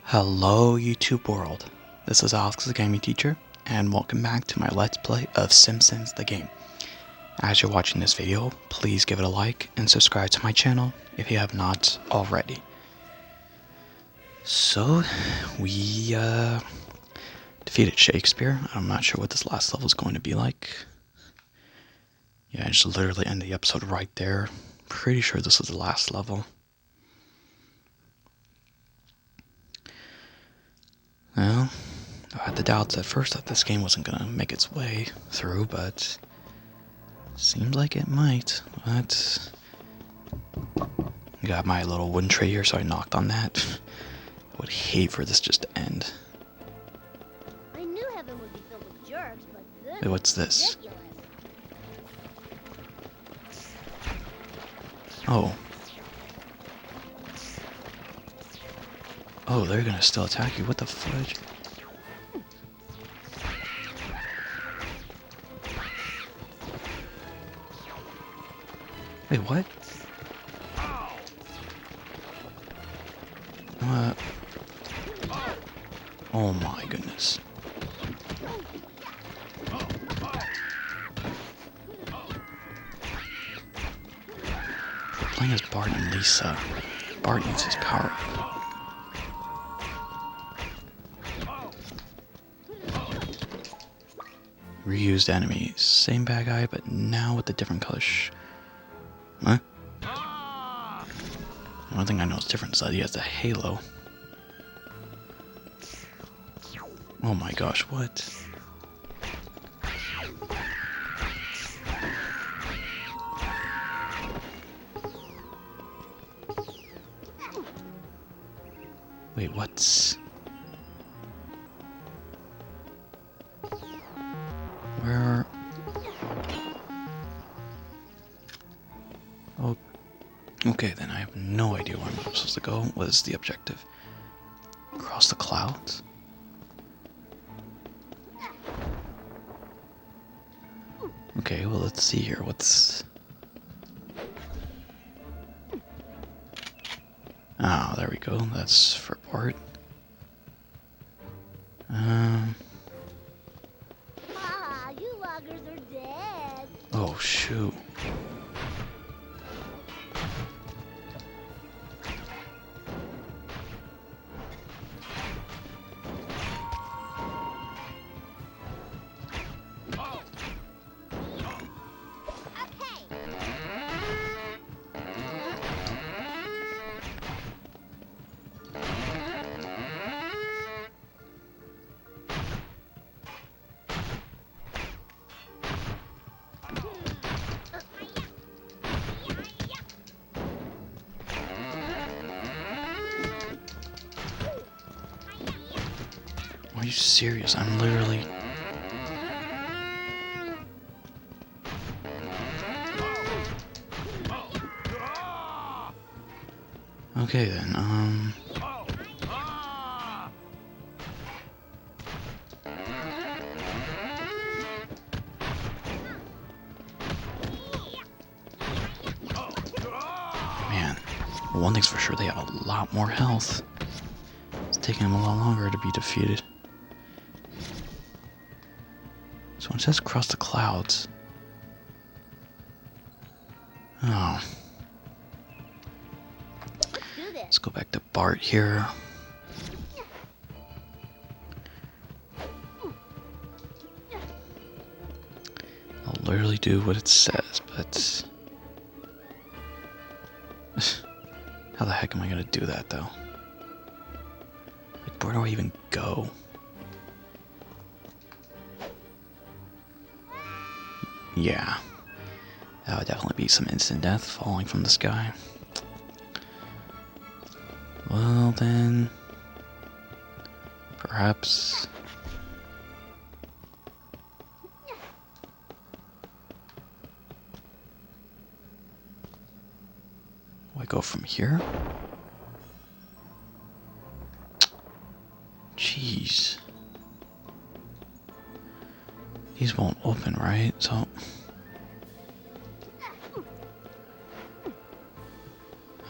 Hello YouTube world, this is Alex the Gaming Teacher, and welcome back to my Let's Play of Simpsons the game. As you're watching this video, please give it a like and subscribe to my channel if you have not already. So, we defeated Shakespeare. I'm not sure what this last level is going to be like. Yeah, I just literally end the episode right there. Pretty sure this is the last level. Well, I had the doubts at first that this game wasn't gonna make its way through, but seems like it might. But got my little wooden tray here, so I knocked on that. I would hate for this just to end. I knew heaven would be filled with jerks, but this Wait, what's this? ridiculous. Oh. Oh, they're gonna still attack you. What the fudge? Wait, what? Oh my goodness. We're playing as Bart and Lisa. Bart needs his power up. Reused enemy. Same bad guy, but now with a different color. Huh? One thing I know is different is that he has the halo. Oh my gosh, what? Wait, what's... Where... Oh, okay, then I have no idea where I'm supposed to go. What is the objective? Across the clouds? Okay, well, let's see here. What's... Oh, there we go. That's for Bart. Ah, you loggers are dead. Oh, shoot. Are you serious? I'm literally... Okay then, Man, one thing's for sure, they have a lot more health. It's taking them a lot longer to be defeated. So when it says cross the clouds... Oh. Do this. Let's go back to Bart here. I'll literally do what it says, but... How the heck am I gonna do that, though? Like, where do I even go? Yeah. That would definitely be some instant death falling from the sky. Well, then... Perhaps... I go from here? Jeez. These won't open, right? So...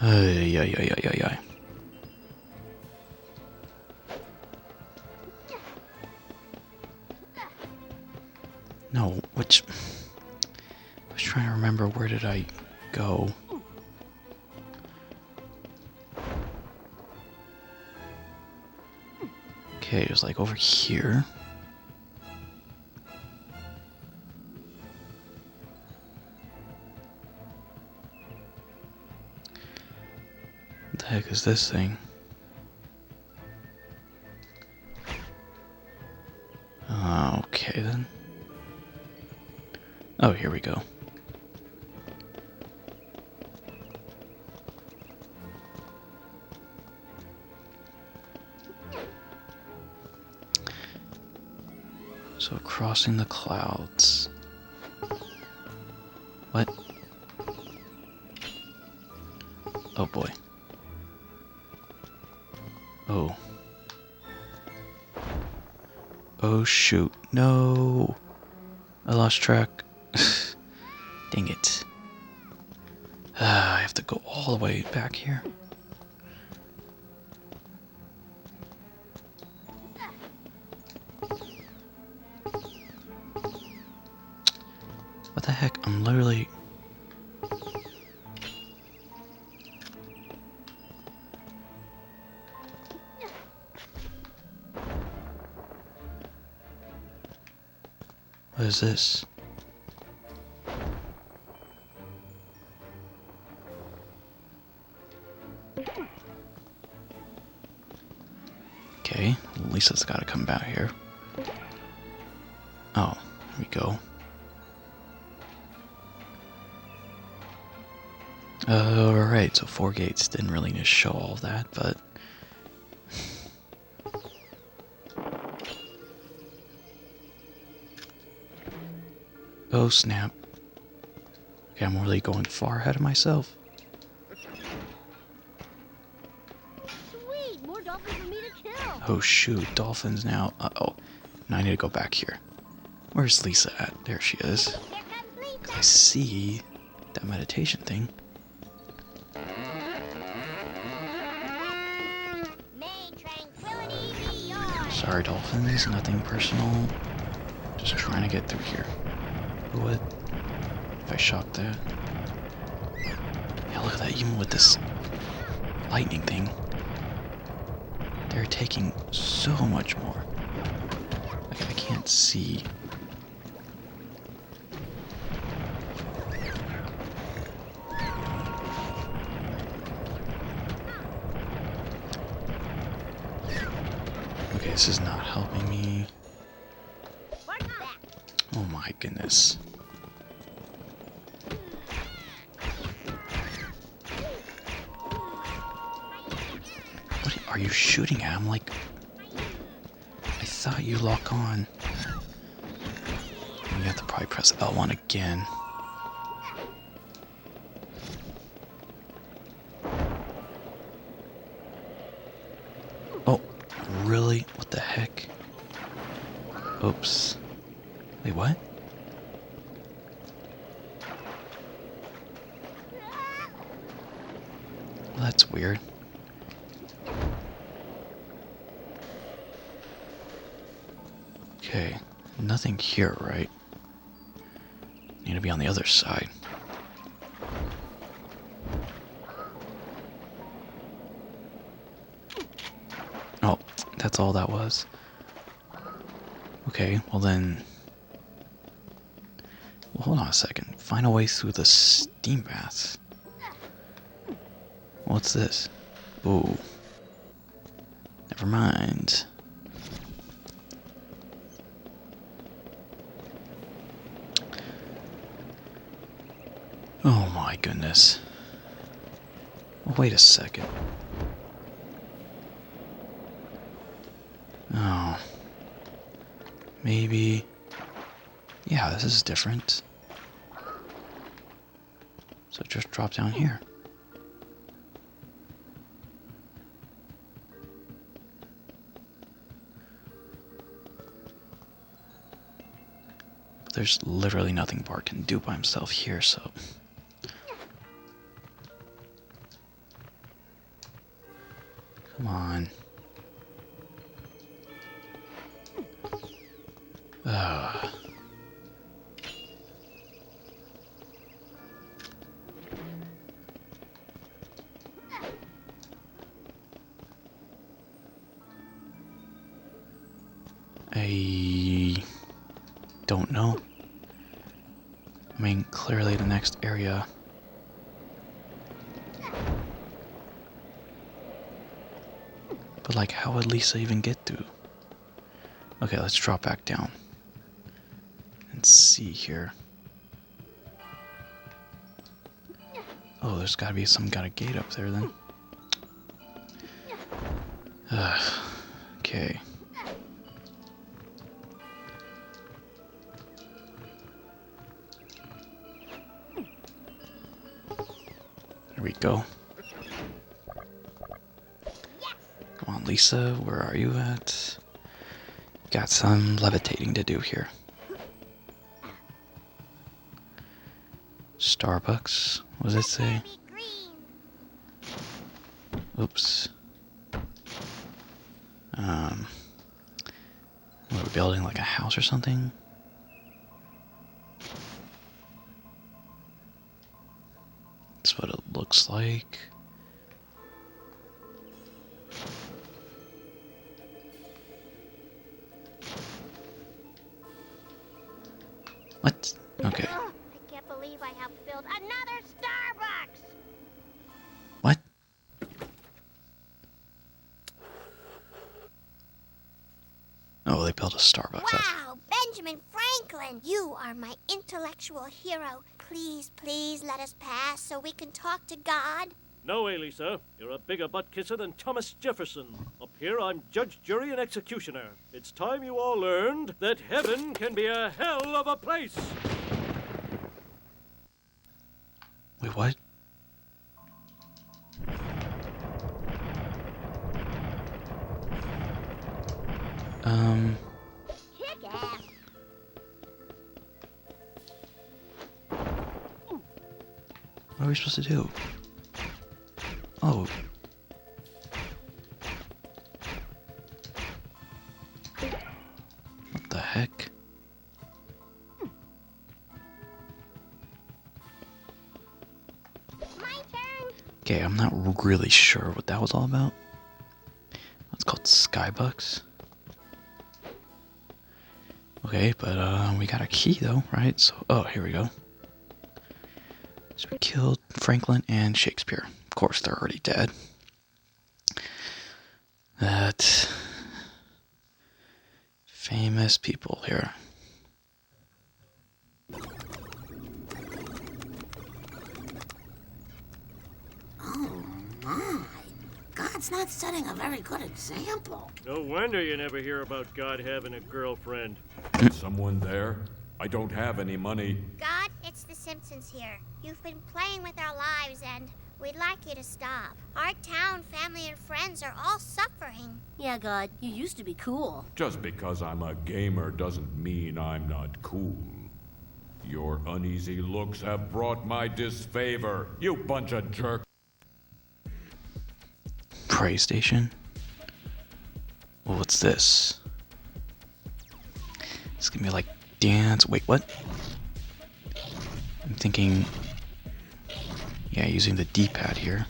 Ay, ay, ay, ay, ay, ay. No, which... I was trying to remember, where did I go? Okay, it was like over here. What the heck is this thing? Okay then. Oh, here we go. So crossing the clouds. What? Oh boy. Oh. Oh shoot. No! I lost track. Dang it. I have to go all the way back here. What the heck? I'm literally... What is this? Okay, Lisa's gotta come back here. Oh, here we go. Alright, so 4 gates. Didn't really need to show all that, but... Oh snap. Okay, I'm really going far ahead of myself. Sweet, more dolphins for me to kill. Oh shoot, dolphins now. Uh-oh. Now I need to go back here. Where's Lisa at? There she is. Here comes Lisa. I see that meditation thing. May tranquility be yours. Sorry, dolphins. Nothing personal. Just trying to get through here. What? If I shock that? Yeah, look at that. Even with this lightning thing, they're taking so much more. Like, I can't see. Okay, this is not helping me. Oh my goodness. What are you shooting at? I'm like... I thought you lock on. You have to probably press L1 again. Oh, really? What the heck? Oops. Wait, what? Well, that's weird. Okay, nothing here, right? Need to be on the other side. Oh, that's all that was. Okay, well then... Well, hold on a second. Find a way through the steam baths. What's this? Ooh. Never mind. Oh my goodness. Well, wait a second. Oh. Maybe... Yeah, this is different. So just drop down here. But there's literally nothing Bart can do by himself here, so... Come on. I don't know. I mean, clearly the next area. But like, how would Lisa even get through? Okay, let's drop back down. And see here. Oh, there's gotta be some kind of gate up there then. Okay. There we go. Come on, Lisa, where are you at? Got some levitating to do here. Starbucks, what does it say? Oops. We're building like a house or something? That's what it looks like. What? Okay. I can't believe I helped build another Starbucks. What? Oh, they built a Starbucks. Wow, Benjamin Franklin, you are my intellectual hero. Please, please let us pass so we can talk to God. No way, Lisa. You're a bigger butt kisser than Thomas Jefferson. Up here, I'm judge, jury, and executioner. It's time you all learned that heaven can be a hell of a place. Wait, what? Kick ass. What are we supposed to do? Oh. What the heck? My turn. Okay, I'm not really sure what that was all about. It's called Skybucks. Okay, but we got a key though, right? So, oh, here we go. So we killed Franklin and Shakespeare. Of course, they're already dead. That famous people here. Oh my. God's not setting a very good example. No wonder you never hear about God having a girlfriend. Someone there? I don't have any money. God, it's the Simpsons here. You've been playing with our lives and we'd like you to stop. Our town, family, and friends are all suffering. Yeah, God, you used to be cool. Just because I'm a gamer doesn't mean I'm not cool. Your uneasy looks have brought my disfavor, you bunch of jerks. Pray station. Well, what's this? It's gonna be like dance. Wait, what? I'm thinking. Yeah, using the D-pad here.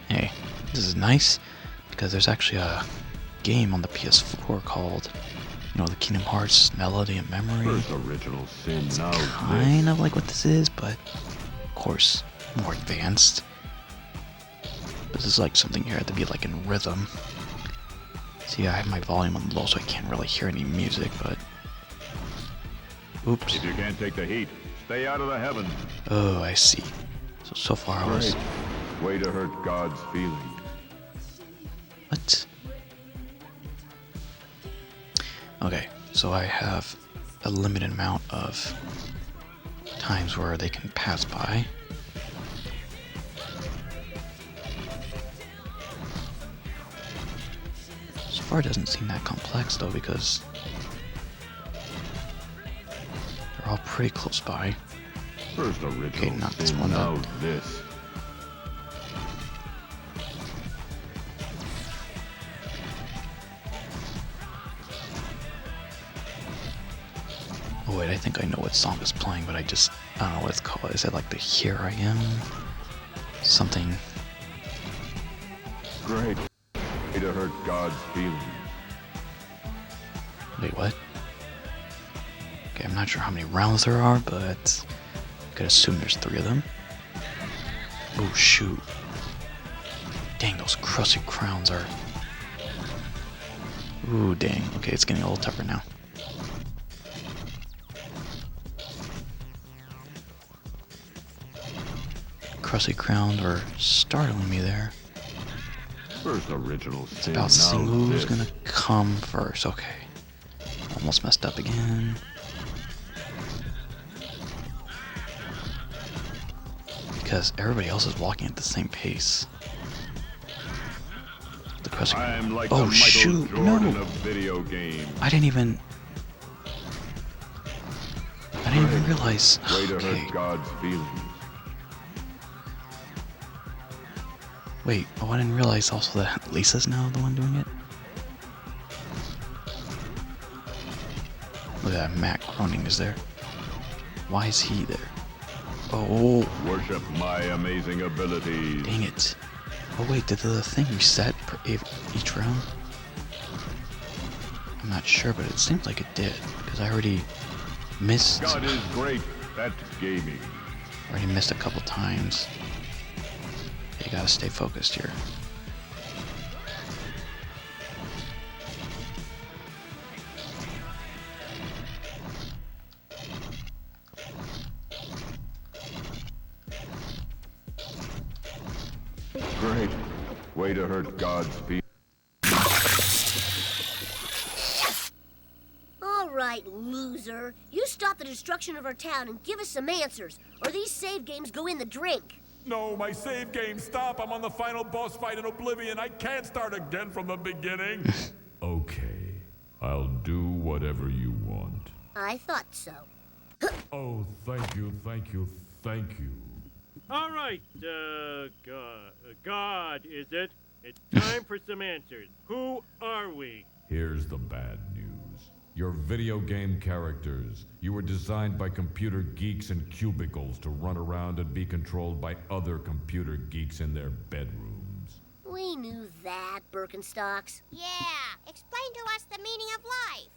Hey, this is nice because there's actually a game on the PS4 called, you know, the Kingdom Hearts Melody and Memory. First original sin, It's now kind of like what this is, but of course more advanced. This is like something here to be like in rhythm. See, I have my volume on low, so I can't really hear any music, but oops. If you can't take the heat, stay out of the heavens. Oh, I see. So far I was. Great. Way to hurt God's feelings. What? Okay, so I have a limited amount of times where they can pass by. So far it doesn't seem that complex though, because they're all pretty close by. First original Okay, not this sin, one, now but this. oh wait, I think I know what song is playing, but I don't know what it's called. Is it like the Here I Am? Something. Great. Way to hurt God's feelings. Wait, what? Okay, I'm not sure how many rounds there are, but I could assume there's 3 of them. Oh, shoot. Dang, those crusty crowns are... Ooh, dang. Okay, it's getting a little tougher now. Crusty crowns are startling me there. First original It's sin, about seeing now who's this. gonna come first. Okay. Almost messed up again. Because everybody else is walking at the same pace. The crusty... I'm like Oh, the Michael shoot, Jordan no. of video games. I didn't even realize. Way to Okay. hurt God's feelings. Wait, oh, I didn't realize also that Lisa's now the one doing it. Look at that, Matt Groening is there. Why is he there? Oh, Worship my amazing abilities. dang it. Oh wait, did the thing reset per each round? I'm not sure, but it seems like it did, because I already missed God is great at gaming. a couple times. You gotta stay focused here. Great. Way to hurt God's feelings. All right, loser. You stop the destruction of our town and give us some answers, or these save games go in the drink. No, my save game, stop. I'm on the final boss fight in Oblivion. I can't start again from the beginning. Okay, I'll do whatever you want. I thought so. Oh, thank you, thank you, thank you. All right, God, is it? It's time for some answers. Who are we? Here's the bad news. Your video game characters. You were designed by computer geeks in cubicles to run around and be controlled by other computer geeks in their bedrooms. We knew that, Birkenstocks. Yeah, explain to us the meaning of life.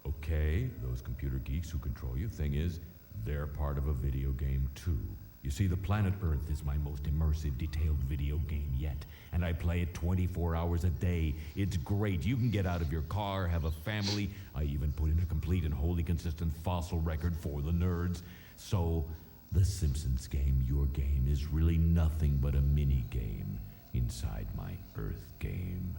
Okay, those computer geeks who control you, thing is, they're part of a video game too. You see, the planet Earth is my most immersive, detailed video game yet, and I play it 24 hours a day. It's great. You can get out of your car, have a family. I even put in a complete and wholly consistent fossil record for the nerds. So, the Simpsons game, your game, is really nothing but a mini game inside my Earth game.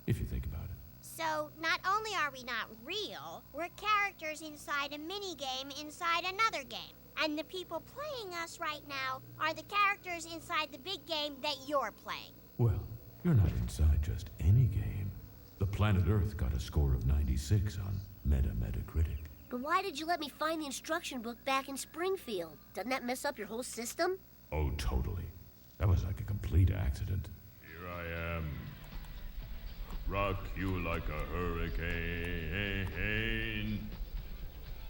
If you think about it. So, not only are we not real, we're characters inside a mini-game inside another game. And the people playing us right now are the characters inside the big game that you're playing. Well, you're not inside just any game. The planet Earth got a score of 96 on Metacritic. But why did you let me find the instruction book back in Springfield? Doesn't that mess up your whole system? Oh, totally. That was like a complete accident. Here I am. Rock you like a hurricane.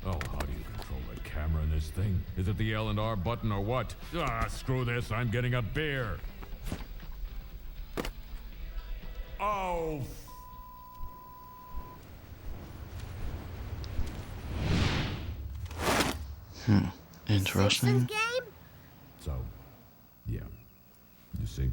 Oh, how do you control the camera in this thing? Is it the L and R button or what? Ah, screw this. I'm getting a beer. Oh, Interesting. Simpsons game? so, yeah. You see?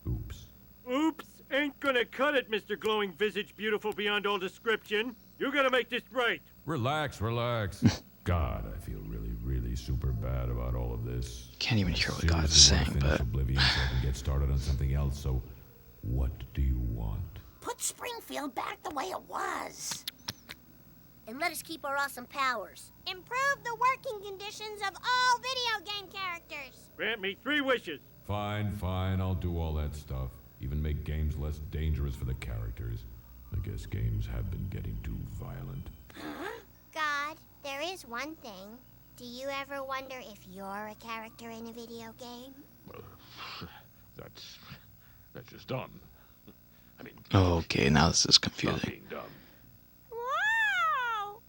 Oops. Oops, ain't gonna cut it, Mr. Glowing Visage Beautiful Beyond All Description. You gotta make this right. Relax, relax. God, I feel really, really super bad about all of this. Can't even hear what God is Seriously wanna saying, finish but Oblivion so I can get started on something else. So, what do you want? Put Springfield back the way it was. And let us keep our awesome powers. Improve the working conditions of all video game characters. Grant me 3 wishes. Fine, fine. I'll do all that stuff. Even make games less dangerous for the characters. I guess games have been getting too violent. God, there is one thing. Do you ever wonder if you're a character in a video game? That's just dumb. I mean, okay, now this is stop confusing. being dumb. Wow!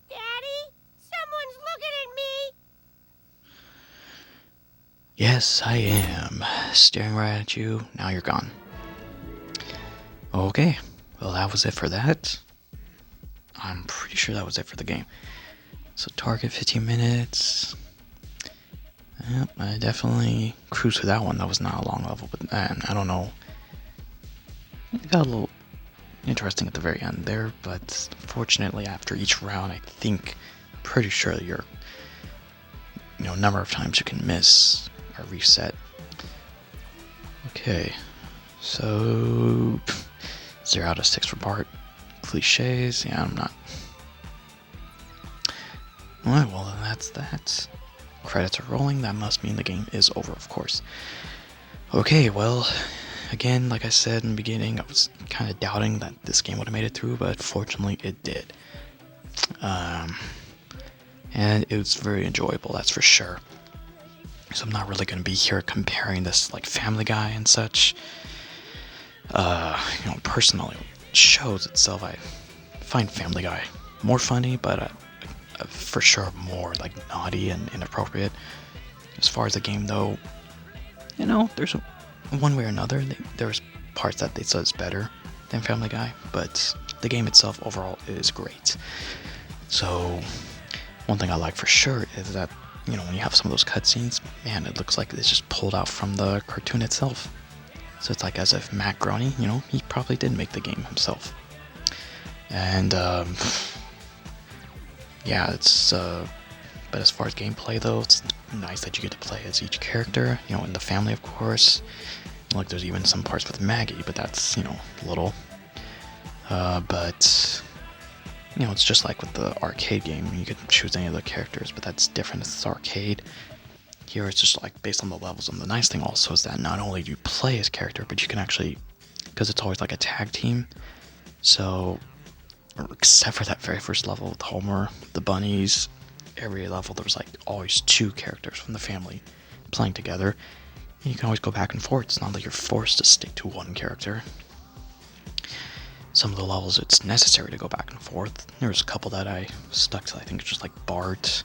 Daddy, someone's looking at me. Yes, I am. Staring right at you. Now you're gone. Okay. Well, that was it for that. I'm pretty sure that was it for the game. So target 15 minutes. Yep, I definitely cruised through that one. That was not a long level, but man, I don't know. It got a little interesting at the very end there, but fortunately after each round, I think, pretty sure your number of times you can miss or reset. Okay, so 0 out of 6 for Bart. Cliches, yeah, I'm not. Alright, well then that's that. Credits are rolling, that must mean the game is over, of course. Okay, well, again, like I said in the beginning, I was kind of doubting that this game would have made it through, but fortunately it did. And it was very enjoyable, that's for sure. So I'm not really going to be here comparing this like Family Guy and such. Personally, shows itself, I find Family Guy more funny, but for sure more like naughty and inappropriate. As far as the game though, there's one way or another, there's parts that they said is better than Family Guy, but the game itself overall is great. So one thing I like for sure is that when you have some of those cutscenes, man, it looks like it's just pulled out from the cartoon itself. So it's like as if Matt Groening, he probably did make the game himself. And yeah, it's but as far as gameplay though, it's nice that you get to play as each character, in the family of course. Like there's even some parts with Maggie, but that's, little. But it's just like with the arcade game, you can choose any of the characters, but that's different. It's arcade. Here it's just like based on the levels, and the nice thing also is that not only do you play as character, but you can actually, because it's always like a tag team, so except for that very first level with Homer, the bunnies, every level there was like always 2 characters from the family playing together, and you can always go back and forth. It's not like you're forced to stick to one character. Some of the levels it's necessary to go back and forth. There's a couple that I stuck to, I think it's just like Bart.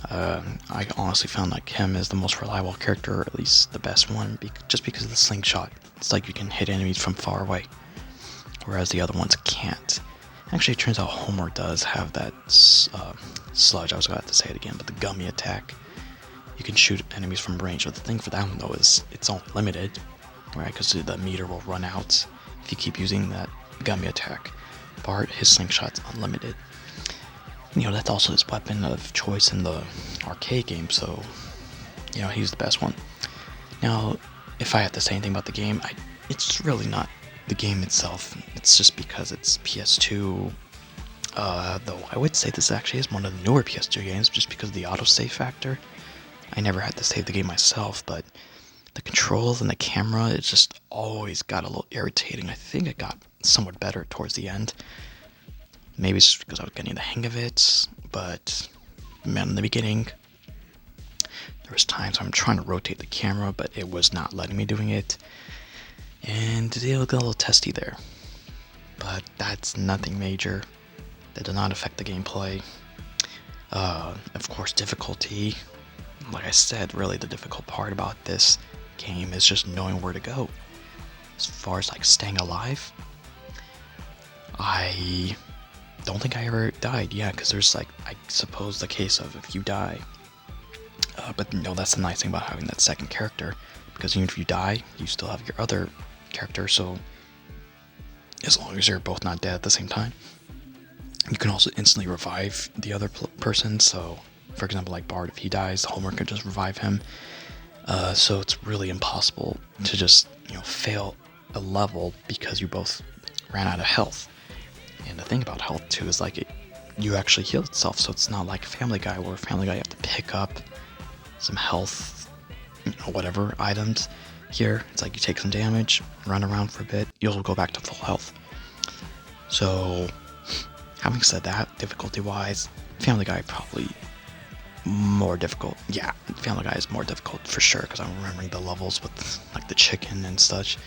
I honestly found like him as the most reliable character, or at least the best one, just because of the slingshot. It's like you can hit enemies from far away, whereas the other ones can't. Actually, it turns out Homer does have that sludge, I was about to say it again, but the gummy attack. You can shoot enemies from range, but the thing for that one though is it's only limited, right? Because the meter will run out if you keep using that gummy attack. Bart, his slingshot's unlimited. That's also his weapon of choice in the arcade game, so, he's the best one. Now, if I have to say anything about the game, it's really not the game itself. It's just because it's PS2, though I would say this actually is one of the newer PS2 games, just because of the autosave factor. I never had to save the game myself, but the controls and the camera, it just always got a little irritating. I think it got somewhat better towards the end. Maybe it's just because I was getting the hang of it, but man, in the beginning, there was times I'm trying to rotate the camera, but it was not letting me doing it, and it got a little testy there. But that's nothing major. That did not affect the gameplay. Of course, difficulty. Like I said, really the difficult part about this game is just knowing where to go. As far as like staying alive, I don't think I ever died, because there's like, I suppose the case of if you die, but that's the nice thing about having that second character, because even if you die, you still have your other character, so as long as you're both not dead at the same time, you can also instantly revive the other person. So for example, like Bart, if he dies, Homer can just revive him, so it's really impossible to just fail a level because you both ran out of health. And the thing about health too is like you actually heal itself, so it's not like Family Guy, where Family Guy you have to pick up some health, whatever items. Here, it's like you take some damage, run around for a bit, you'll go back to full health. So, having said that, difficulty-wise, Family Guy probably more difficult. Yeah, Family Guy is more difficult for sure, because I'm remembering the levels with like the chicken and such.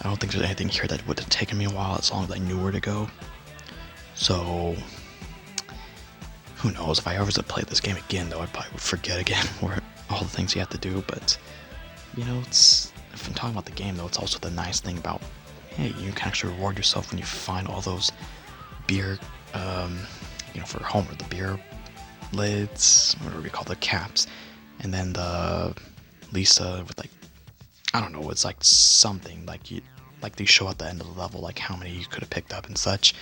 I don't think there's anything here that would have taken me a while as long as I knew where to go. So, who knows, if I ever was to play this game again though, I probably would forget again where all the things you have to do, but you know, it's if I'm talking about the game though, it's also the nice thing about, hey, you can actually reward yourself when you find all those beer, for Homer, the beer lids, whatever we call the caps, and then the Lisa with like, I don't know, it's like something like they show at the end of the level, like how many you could have picked up and such.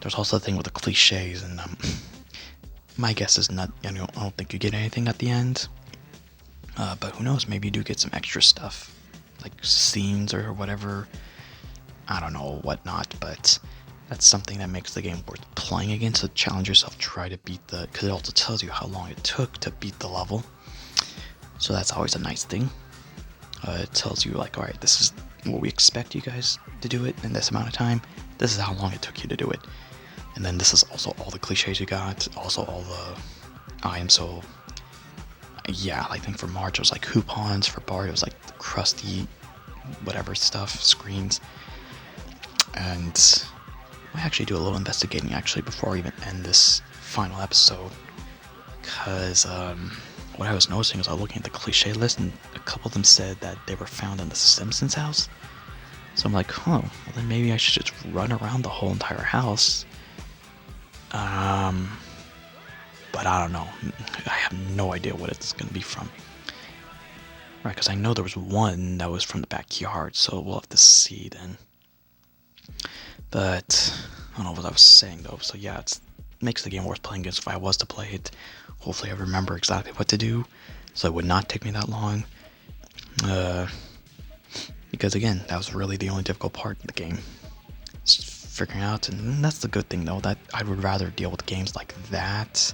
There's also the thing with the cliches, and my guess is not, I don't think you get anything at the end. But who knows, maybe you do get some extra stuff, like scenes or whatever, I don't know, whatnot, but that's something that makes the game worth playing again, to challenge yourself, try to beat because it also tells you how long it took to beat the level, so that's always a nice thing. It tells you like, alright, this is what we expect you guys to do it in this amount of time, this is how long it took you to do it, and then this is also all the cliches you got, also all the items. So yeah, I think for Marge it was like coupons, for Bart it was like the crusty whatever stuff, screens. And I actually do a little investigating actually before I even end this final episode, because what I was noticing was I was looking at the cliche list, and a couple of them said that they were found in the Simpsons house. So I'm like, well then maybe I should just run around the whole entire house. But I don't know. I have no idea what it's going to be from. Right, because I know there was one that was from the backyard, so we'll have to see then. But I don't know what I was saying though. So yeah, it makes the game worth playing against. If I was to play it, hopefully I remember exactly what to do, so it would not take me that long. Because again, that was really the only difficult part of the game. It's figuring out, and that's the good thing though, that I would rather deal with games like that.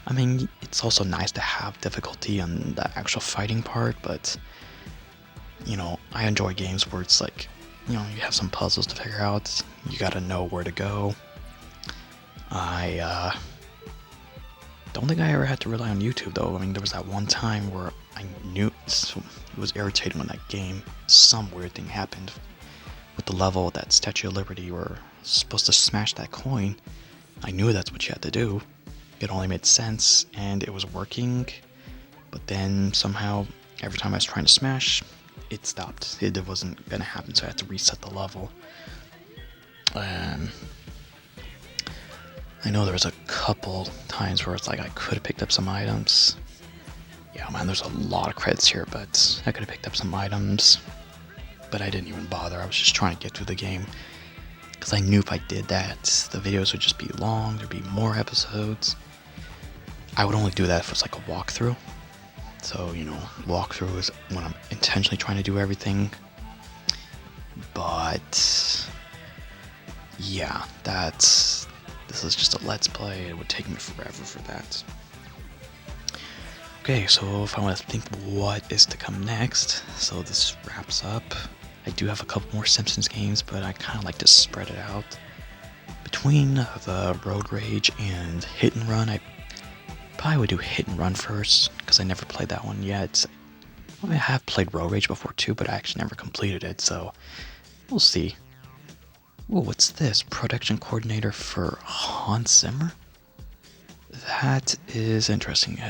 I mean, it's also nice to have difficulty on the actual fighting part, but I enjoy games where it's like, you have some puzzles to figure out, you gotta know where to go. I don't think I ever had to rely on YouTube though. I mean, there was that one time where I knew it was irritating when that game, some weird thing happened with the level, that Statue of Liberty, you were supposed to smash that coin. I knew that's what you had to do. It only made sense, and it was working, but then somehow, every time I was trying to smash, it stopped. It wasn't gonna happen, so I had to reset the level. I know there was a couple times where it's like I could have picked up some items. Yeah, man, there's a lot of credits here, but I could have picked up some items, but I didn't even bother. I was just trying to get through the game, because I knew if I did that, the videos would just be long, there'd be more episodes. I would only do that if it's like a walkthrough. So, walkthrough is when I'm intentionally trying to do everything. But yeah, this is just a let's play. It would take me forever for that. Okay, so if I want to think what is to come next, so this wraps up. I do have a couple more Simpsons games, but I kind of like to spread it out. Between the Road Rage and Hit and Run, I probably would do Hit and Run first, because I never played that one yet. I have played Road Rage before too, but I actually never completed it, so we'll see. Ooh, what's this? Production coordinator for Hans Zimmer? That is interesting.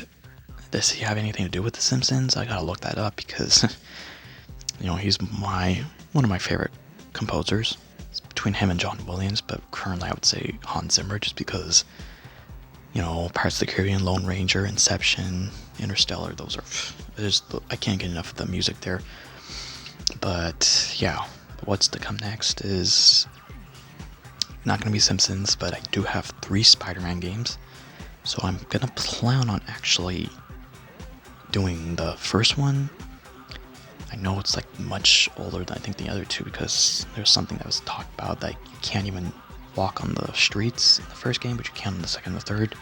Does he have anything to do with The Simpsons? I gotta look that up, because he's one of my favorite composers. It's between him and John Williams, but currently I would say Hans Zimmer, just because Pirates of the Caribbean, Lone Ranger, Inception, Interstellar, I can't get enough of the music there. But yeah, what's to come next is not going to be Simpsons, but I do have 3 Spider-Man games, so I'm going to plan on actually doing the first one. I know it's like much older than I think the other 2, because there's something that was talked about that you can't even walk on the streets in the first game, but you can in the second and the third.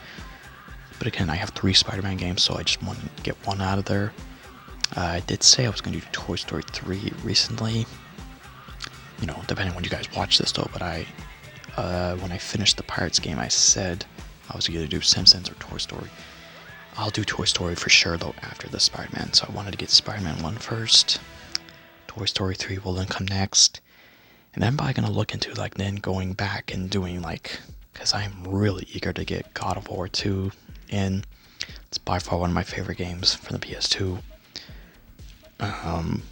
But again, I have 3 Spider-Man games, so I just want to get one out of there. I did say I was going to do Toy Story 3 recently, depending on when you guys watch this though, but when I finished the Pirates game, I said I was going to do Simpsons or Toy Story. I'll do Toy Story for sure though after the Spider-Man, so I wanted to get Spider-Man 1 first. Toy Story 3 will then come next. And then I'm probably going to look into then going back and doing because I'm really eager to get God of War 2 in. It's by far one of my favorite games from the PS2. And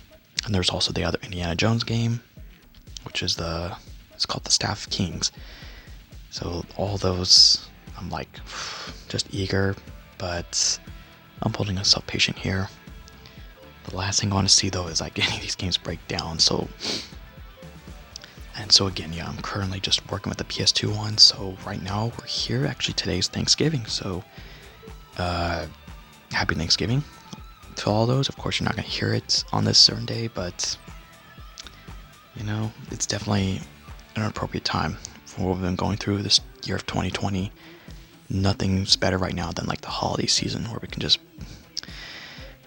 there's also the other Indiana Jones game, which is it's called the Staff of Kings. So all those, I'm like just eager, but I'm holding myself patient here. The last thing I want to see though is like any of these games break down. So again, yeah, I'm currently just working with the PS2 one. So right now we're here. Actually, today's Thanksgiving. So happy Thanksgiving to all those. Of course, you're not gonna hear it on this certain day, but you know, it's definitely an appropriate time for what we've been going through this year of 2020. Nothing's better right now than like the holiday season where we can just.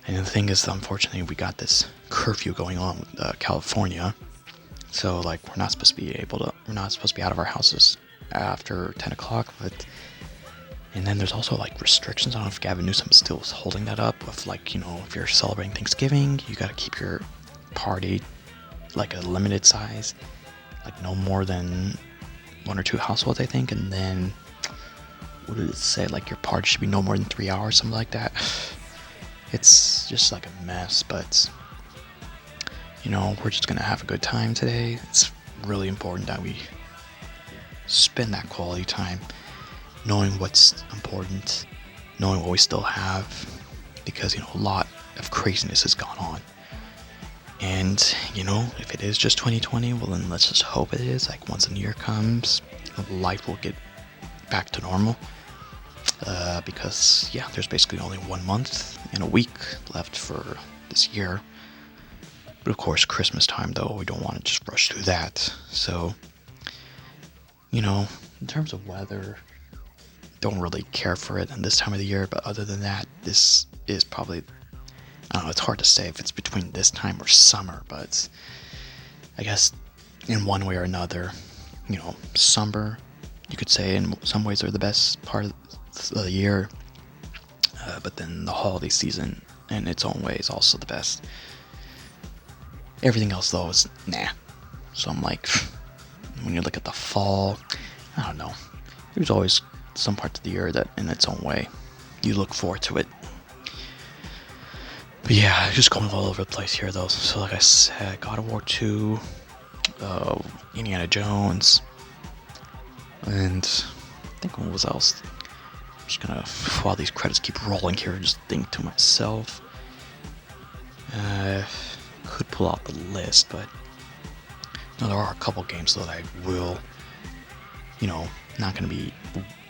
And the thing is, unfortunately, we got this curfew going on with California. So like we're not supposed to be out of our houses after 10 o'clock, and then there's also like restrictions. I don't know if Gavin Newsom still is holding that up of like, you know, if you're celebrating Thanksgiving, you got to keep your party like a limited size, like no more than 1 or 2 households, I think. And then what did it say? Like your party should be no more than 3 hours, something like that. It's just like a mess, but you know, we're just gonna have a good time today. It's really important that we spend that quality time knowing what's important, knowing what we still have, because, you know, a lot of craziness has gone on. And, you know, if it is just 2020, well then let's just hope it is. Like once a new year comes, life will get back to normal. Because, yeah, there's basically only 1 month and a week left for this year. But of course, Christmas time, though, we don't want to just rush through that. So, you know, in terms of weather, don't really care for it in this time of the year. But other than that, this is probably, I don't know, it's hard to say if it's between this time or summer. But I guess in one way or another, you know, summer, you could say in some ways are the best part of the year. But then the holiday season in its own way is also the best. Everything else, though, is nah. So I'm like, when you look at the fall, I don't know. There's always some parts of the year that, in its own way, you look forward to it. But yeah, just going all over the place here, though. So like I said, God of War 2, Indiana Jones, and I think what was else? I'm just gonna, while these credits keep rolling here, just think to myself. Could pull out the list, but no, there are a couple games though that I will, you know, not going to be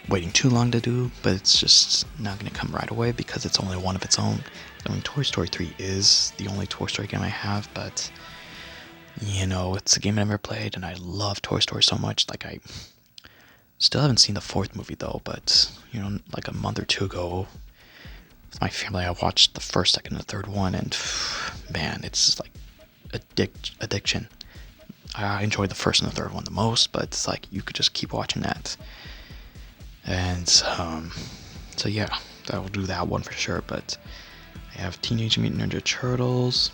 waiting too long to do, but it's just not going to come right away because it's only one of its own. I mean, Toy Story 3 is the only Toy Story game I have, but you know, it's a game I never played, and I love Toy Story so much. Like, I still haven't seen the 4th movie though, but you know, like a month or 2 ago, with my family, I watched the 1st, 2nd, and the 3rd one, and man, it's like addiction. I enjoyed the 1st and the 3rd one the most, but it's like you could just keep watching that. And so yeah, I will do that one for sure. But I have Teenage Mutant Ninja Turtles,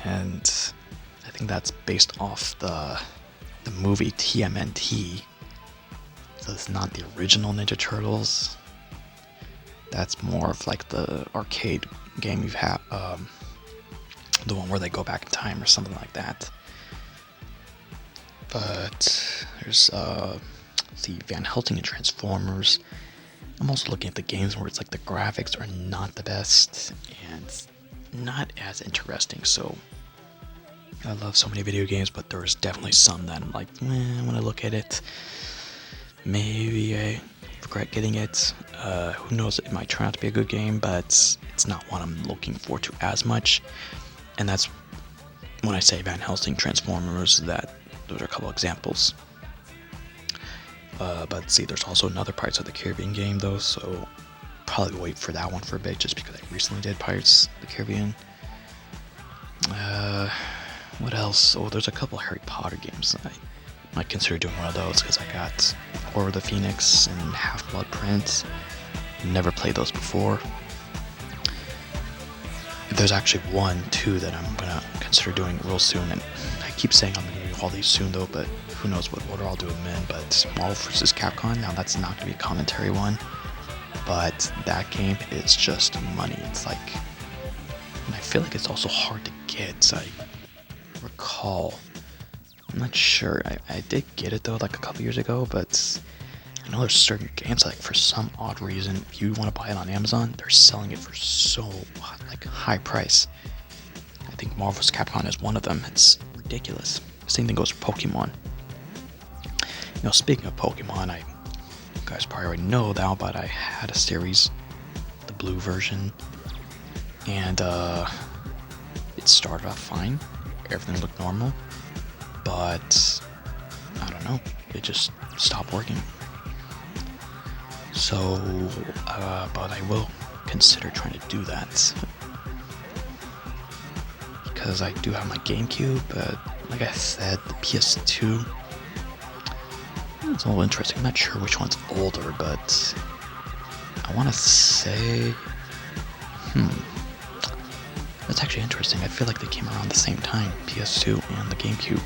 and I think that's based off the movie TMNT. So it's not the original Ninja Turtles. That's more of like the arcade game you've had, the one where they go back in time or something like that. But there's the Van Helsing and Transformers. I'm also looking at the games where it's like the graphics are not the best and not as interesting. So I love so many video games, but there's definitely some that I'm like, when I look at it, maybe I regret getting it. Who knows, it might turn out to be a good game, but it's not one I'm looking forward to as much. And that's when I say Van Helsing, Transformers, those are a couple examples. But see, there's also another Pirates of the Caribbean game though, so probably wait for that one for a bit just because I recently did Pirates of the Caribbean. What else? Oh, there's a couple Harry Potter games. I might consider doing one of those because I got Order of the Phoenix and Half-Blood Prince. Never played those before. There's actually 1, 2 that I'm gonna consider doing real soon, and I keep saying I'm gonna do all these soon though, but who knows what order I'll do them in. But Marvel vs. Capcom, now that's not gonna be a commentary one. but that game is just money. It's like, and I feel like it's also hard to get. I recall, I'm not sure. I did get it though, like a couple years ago, but I know there's certain games like for some odd reason, if you want to buy it on Amazon, they're selling it for so like high price. I think Marvel's Capcom is one of them. It's ridiculous. Same thing goes for Pokemon. You know, speaking of Pokemon, you guys probably already know now, but I had a series, the blue version, and it started off fine. Everything looked normal, but I don't know, it just stopped working. So, but I will consider trying to do that. Because I do have my GameCube, but like I said, the PS2, it's a little interesting. I'm not sure which one's older, but I want to say, that's actually interesting. I feel like they came around the same time, PS2 and the GameCube.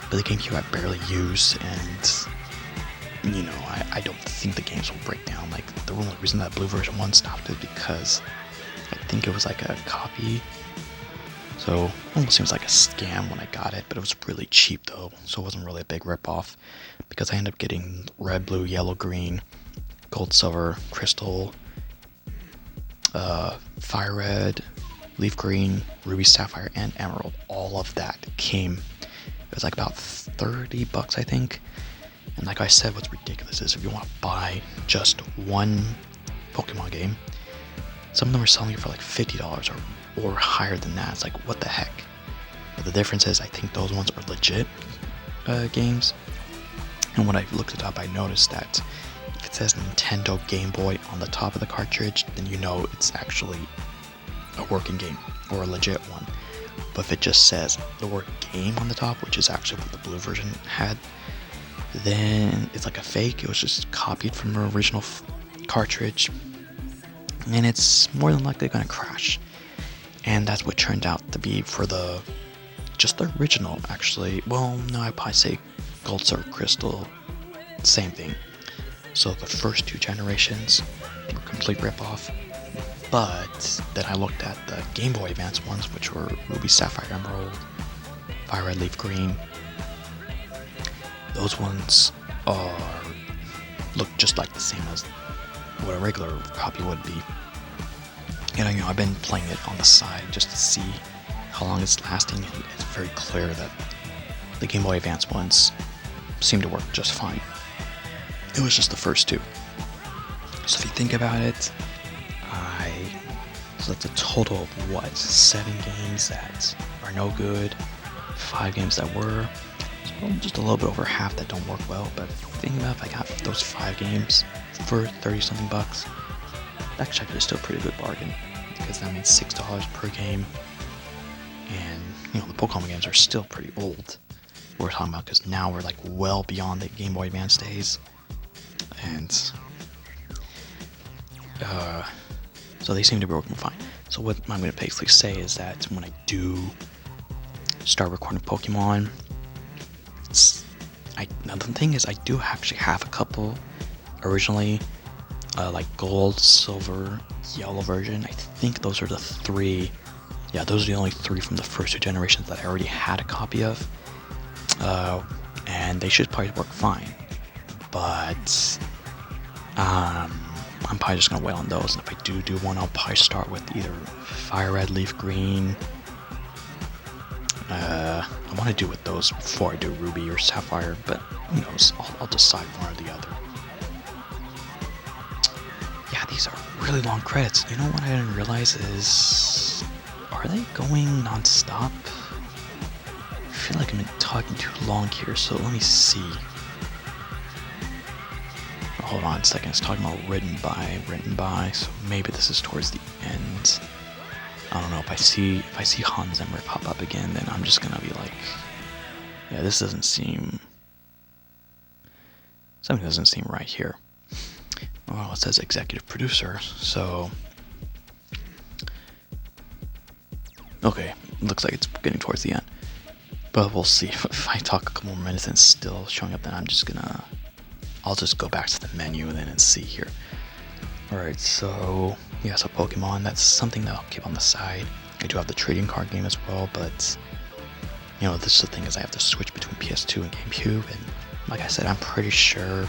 But the GameCube I barely use, and you know, I don't think the games will break down. Like, the only reason that blue version 1 stopped it because I think it was like a copy. So, it almost seems like a scam when I got it, but it was really cheap though, so it wasn't really a big ripoff. Because I ended up getting red, blue, yellow, green, gold, silver, crystal, fire red, leaf green, ruby, sapphire, and emerald. All of that came, it was like about $30, I think. And like I said, what's ridiculous is if you want to buy just one Pokemon game, some of them are selling it for like $50 or higher than that. It's like, what the heck? But the difference is, I think those ones are legit games. And when I looked it up, I noticed that if it says Nintendo Game Boy on the top of the cartridge, then you know it's actually a working game or a legit one. But if it just says the word game on the top, which is actually what the blue version had, then it's like a fake. It was just copied from the original cartridge, and it's more than likely going to crash. And that's what turned out to be for just the original, actually. Well, no, I'd probably say gold, silver, crystal, same thing. So the first two generations were complete ripoff. But then I looked at the Game Boy Advance ones, which were ruby, sapphire, emerald, fire red, leaf green. Those ones look just like the same as what a regular copy would be. And you know, I've been playing it on the side just to see how long it's lasting, and it's very clear that the Game Boy Advance ones seem to work just fine. It was just the first two. So if you think about it, so that's a total of what? 7 games that are no good, 5 games that were. So just a little bit over half that don't work well. But think about if I got those 5 games for 30-something bucks, that's actually still a pretty good bargain, because that means $6 per game. And you know, the Pokemon games are still pretty old. We're talking about, because now we're like well beyond the Game Boy Advance days, and so they seem to be working fine. So what I'm going to basically say is that when I do start recording Pokemon, now the thing is, I do actually have a couple originally, like gold, silver, yellow version. I think those are the 3. Yeah, those are the only 3 from the first 2 generations that I already had a copy of. And they should probably work fine. But I'm probably just gonna wait on those. And if I do one, I'll probably start with either fire red, leaf green. I want to do with those before I do ruby or sapphire, but who knows? I'll decide one or the other. Yeah, these are really long credits. You know what I didn't realize is, are they going non-stop? I feel like I'm talking too long here, so let me see. Oh, hold on a second, it's talking about written by, so maybe this is towards the end. I don't know, if I see Hans Zimmer pop up again, then I'm just gonna be like, yeah, this doesn't seem, something doesn't seem right here. Well, it says executive producer, so okay, looks like it's getting towards the end. But we'll see. If I talk a couple more minutes and it's still showing up, then I'll just go back to the menu then and see here. Alright, so yeah, so Pokemon, that's something that I'll keep on the side. I do have the trading card game as well, but you know, this is the thing is I have to switch between PS2 and GameCube, and like I said, I'm pretty sure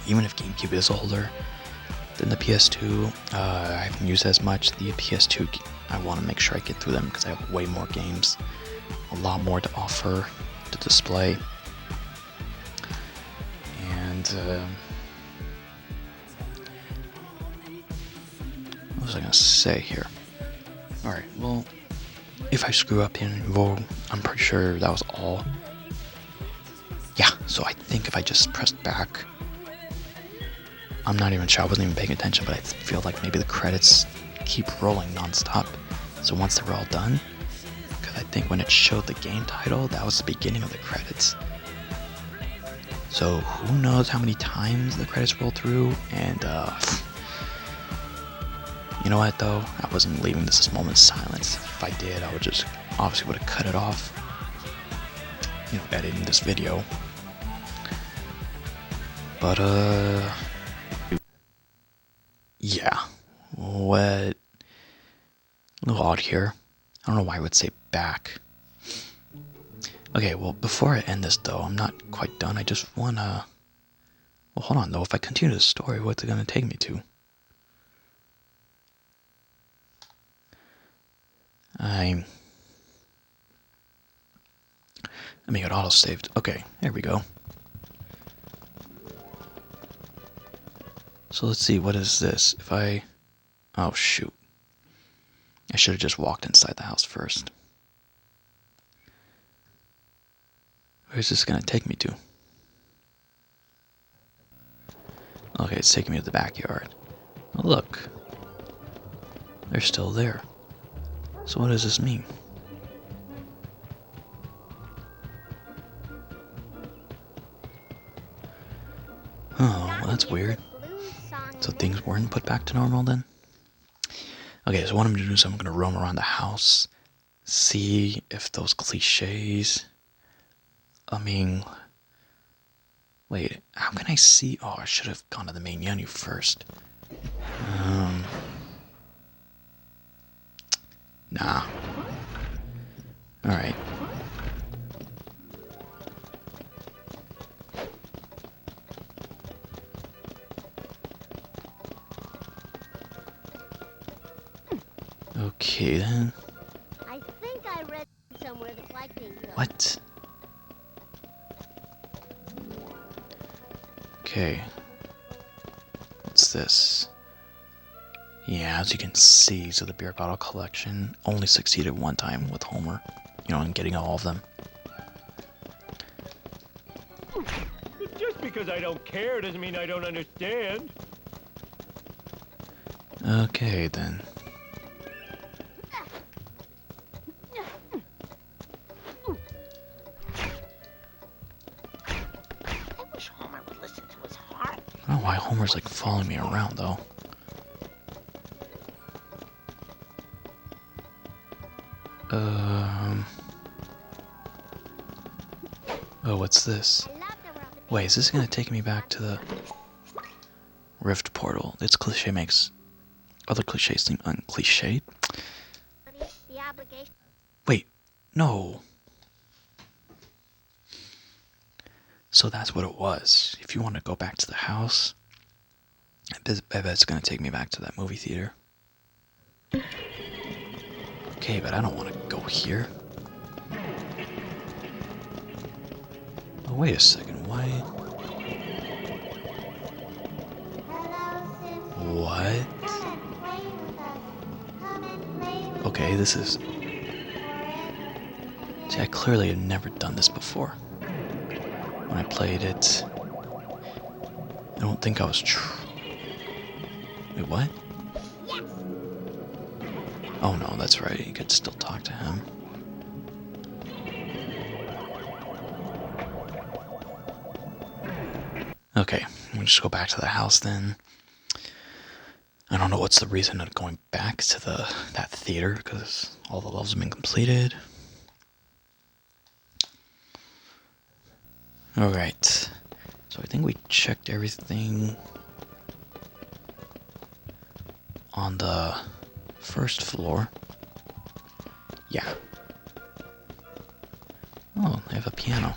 even if GameCube is older than the PS2, I haven't used as much. The PS2, I want to make sure I get through them because I have way more games, a lot more to offer to display. And what was I gonna say here? Alright, well, if I screw up in Vogue, I'm pretty sure that was all. Yeah, so I think if I just pressed back, I'm not even sure, I wasn't even paying attention, but I feel like maybe the credits keep rolling non-stop. So once they were all done, because I think when it showed the game title, that was the beginning of the credits. So who knows how many times the credits roll through, and you know what though, I wasn't leaving this moment of silence. If I did, I would just obviously would have cut it off, you know, editing this video. But yeah, what, a little odd here. I don't know why I would say back. Okay, well, before I end this though, I'm not quite done. I just wanna, well, hold on though, if I continue the story, what's it gonna take me to? Let me get auto-saved. Okay, there we go. So let's see, what is this? If I... Oh, shoot. I should have just walked inside the house first. Where's this gonna take me to? Okay, it's taking me to the backyard. Oh, look. They're still there. So what does this mean? Oh, well, that's weird. So things weren't put back to normal then? Okay, so what I'm gonna do is I'm gonna roam around the house, see if those cliches. I mean, wait, how can I see? Oh, I should have gone to the main menu first. Nah. Alright. Okay then. I think I read somewhere that's like these. What? Okay. What's this? Yeah, as you can see, so the beer bottle collection only succeeded one time with Homer, you know, in getting all of them. Just because I don't care doesn't mean I don't understand. Okay, then. I wish Homer would listen to his heart. I don't know why Homer's like following me around though. Oh, what's this? Wait, is this gonna take me back to the Rift portal? This cliche makes other cliches seem uncliched. The obligation. Wait, no. So that's what it was. If you want to go back to the house, I bet it's gonna take me back to that movie theater. Okay, but I don't want to go here. Oh, wait a second, why? What? Okay, this is... See, I clearly had never done this before. When I played it... I don't think I was Wait, what? Oh no, that's right, you could still talk to him. Okay, we'll just go back to the house then. I don't know what's the reason of going back to that theater, because all the levels have been completed. Alright, so I think we checked everything. on the first floor. Yeah. Oh, they have a piano.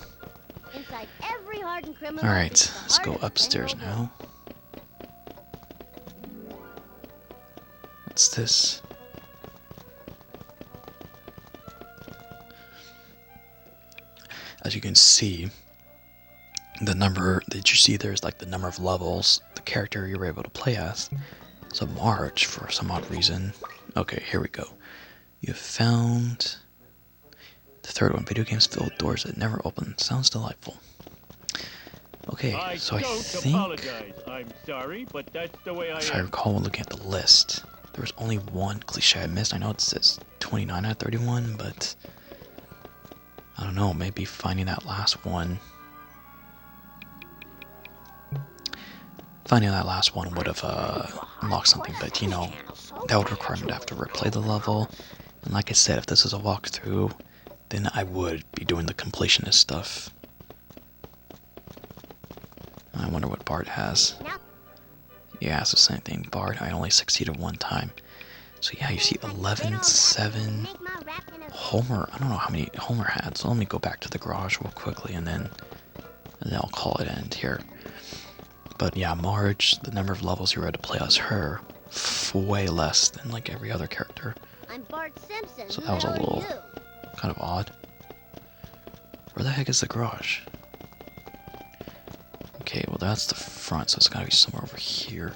Inside every hardened criminal. Alright, is the let's heart go of the upstairs criminal now. What's this? As you can see, the number that you see there is like the number of levels the character you were able to play as. So March, for some odd reason. Okay, here we go. You have found the third one. Video games filled with doors that never open. Sounds delightful. Okay, so I think, apologize. I'm sorry, but that's the way if I recall when looking at the list, there was only one cliche I missed. I know it says 29 out of 31, but I don't know, maybe finding that last one. Finding that last one would have unlocked something, but you know, that would require me to have to replay the level. And like I said, if this is a walkthrough, then I would be doing the completionist stuff. I wonder what Bart has. Yeah, it's the same thing. Bart, I only succeeded one time. So yeah, you see 11, 7, Homer. I don't know how many Homer had, so let me go back to the garage real quickly and then I'll call it end here. But yeah, Marge, the number of levels you were able to play as her, way less than like every other character. I'm Bart Simpson. So that was a Who are little you? kind of odd. Where the heck is the garage? Okay, well that's the front, so it's gotta be somewhere over here.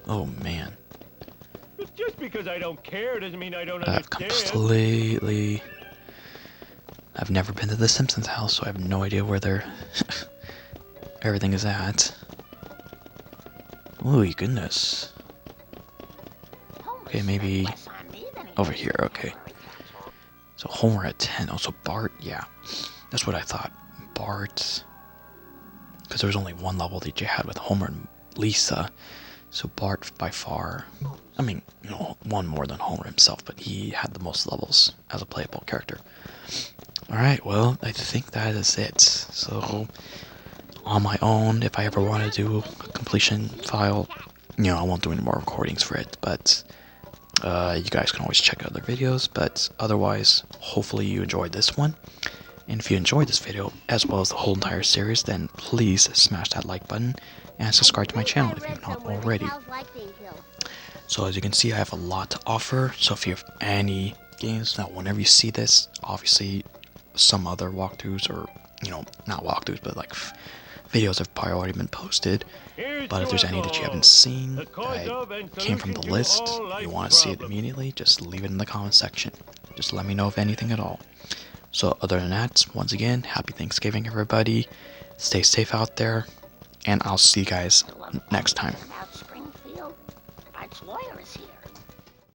Oh man. Just because I don't care doesn't mean I don't I've completely... I've never been to the Simpsons house, so I have no idea where their everything is at. Oh goodness. Okay, maybe over here, okay. So Homer at 10. Also Bart, yeah. That's what I thought. Bart, because there was only one level that you had with Homer and Lisa. So Bart by far, I mean, you know, one more than Homer himself, but he had the most levels as a playable character. Alright, well, I think that is it. So, on my own, if I ever want to do a completion file, you know, I won't do any more recordings for it, but you guys can always check out other videos. But otherwise, hopefully you enjoyed this one. And if you enjoyed this video, as well as the whole entire series, then please smash that like button and subscribe to my channel if you've not already. So as you can see, I have a lot to offer. So if you have any games, now whenever you see this, obviously some other walkthroughs, or, you know, not walkthroughs, but like videos have probably already been posted. But if there's any that you haven't seen, that came from the list, you want to see it immediately, just leave it in the comment section. Just let me know if anything at all. So other than that, once again, happy Thanksgiving everybody. Stay safe out there, and I'll see you guys next time.